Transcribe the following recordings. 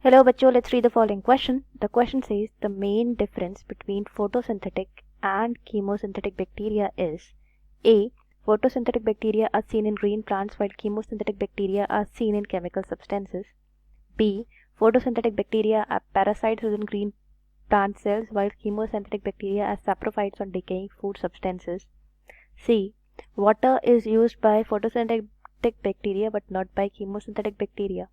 Hello बच्चों, let's read the following question. The question says the main difference between photosynthetic and chemosynthetic bacteria is A. Photosynthetic bacteria are seen in green plants while chemosynthetic bacteria are seen in chemical substances. B. Photosynthetic bacteria are parasites within green plant cells while chemosynthetic bacteria are saprophytes on decaying food substances. C. Water is used by photosynthetic bacteria but not by chemosynthetic bacteria.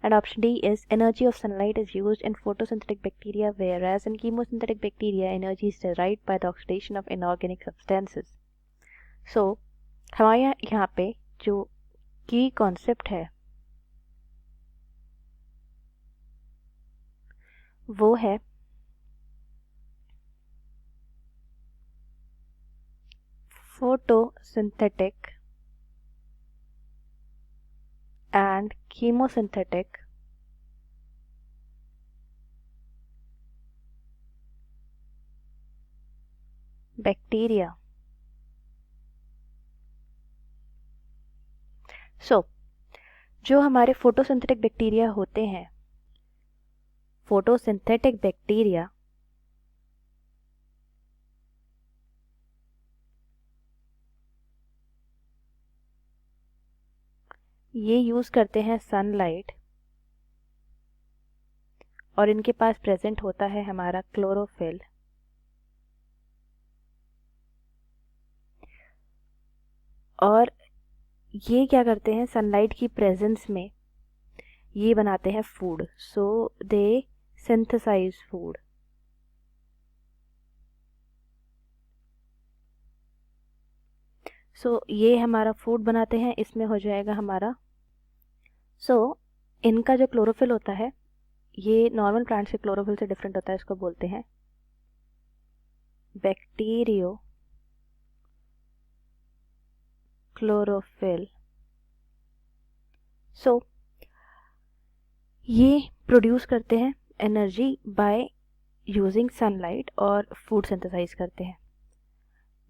And option D is energy of sunlight is used in photosynthetic bacteria, whereas in chemosynthetic bacteria energy is derived by the oxidation of inorganic substances. So हमारे यहाँ पे जो की concept है वो है photosynthetic and chemosynthetic bacteria. So जो हमारे फोटोसिंथेटिक बैक्टीरिया होते हैं, फोटोसिंथेटिक बैक्टीरिया ये यूज करते हैं सनलाइट और इनके पास प्रेजेंट होता है हमारा क्लोरोफिल और ये क्या करते हैं सनलाइट की प्रेजेंस में ये बनाते हैं फूड. सो दे सिंथेसाइज फूड. सो ये हमारा फूड बनाते हैं. इसमें हो जाएगा हमारा इनका जो क्लोरोफिल होता है ये नॉर्मल प्लांट्स के क्लोरोफिल से डिफरेंट होता है. इसको बोलते हैं बैक्टीरियो क्लोरोफिल. सो ये प्रोड्यूस करते हैं एनर्जी बाय यूजिंग सनलाइट और फूड सिंथेसाइज करते हैं.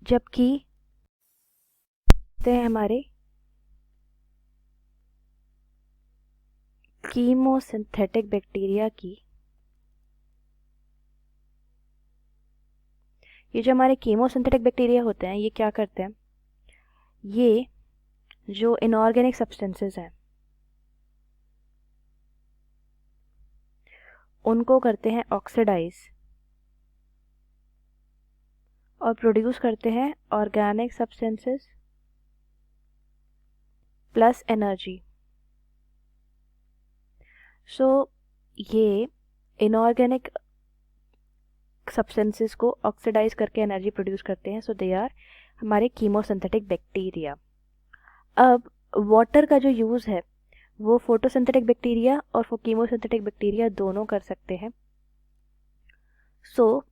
जबकि हमारे कीमोसिंथेटिक बैक्टीरिया की ये जो हमारे कीमोसिंथेटिक बैक्टीरिया होते हैं ये क्या करते हैं, ये जो इनऑर्गेनिक सब्सटेंसेस हैं उनको करते हैं ऑक्सीडाइज और प्रोड्यूस करते हैं ऑर्गेनिक सब्सटेंसेस प्लस एनर्जी. सो ये इनऑर्गेनिक सब्सटेंसेस को ऑक्सीडाइज करके एनर्जी प्रोड्यूस करते हैं. सो दे आर हमारे कीमोसिंथेटिक बैक्टीरिया. अब वाटर का जो यूज़ है वो फोटोसिंथेटिक बैक्टीरिया और कीमोसिंथेटिक बैक्टीरिया दोनों कर सकते हैं. सो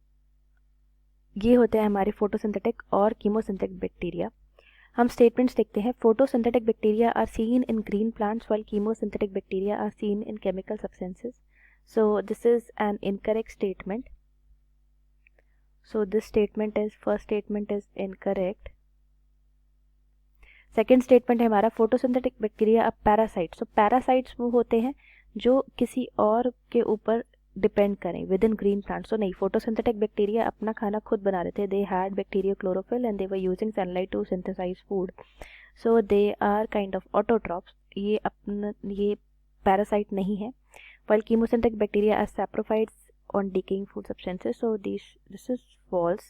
ये होते हैं हमारे फोटोसिंथेटिक और कीमोसिंथेटिक बैक्टीरिया. हम स्टेटमेंट्स देखते हैं. Photosynthetic bacteria are seen in green plants while chemosynthetic bacteria are seen in chemical substances. So this is an incorrect statement. So this statement is, first statement is incorrect. Second statement है हमारा photosynthetic bacteria अब parasite. So parasites वो होते हैं जो किसी और के ऊपर डिपेंड करें with in green plant. So नहीं, फोटोसिंथेटिक बैक्टीरिया अपना खाना खुद बना रहे थे. They had bacteria chlorophyll and they were using sunlight to synthesise food. So they are kind of autotrophs. ये पैरासाइट नहीं है. while chemosynthetic bacteria are saprophytes on decaying food substances. So this is false.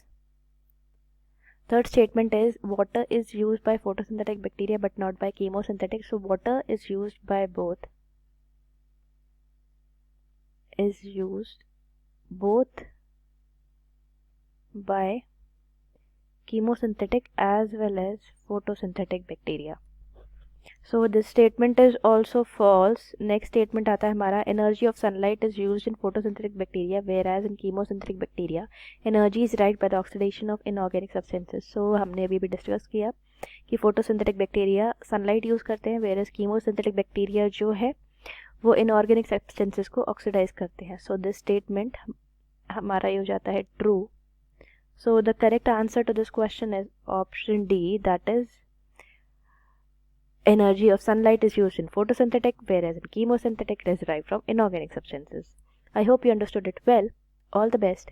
Third statement is water is used by photosynthetic bacteria but not by chemosynthetic. So water is used by both. Is used both by chemosynthetic as well as photosynthetic bacteria. So this statement is also false. Next statement आता है हमारा energy of sunlight is used in photosynthetic bacteria whereas in chemosynthetic bacteria energy is derived by the oxidation of inorganic substances. So हमने अभी भी discuss किया कि photosynthetic bacteria sunlight use करते हैं whereas chemosynthetic bacteria जो है वो inorganic substances को oxidize करते हैं. So this statement हमारा ये हो जाता है true. So the correct answer to this question is option D, that is energy of sunlight is used in photosynthetic, whereas in chemosynthetic it is derived from inorganic substances. I hope you understood it well. All the best.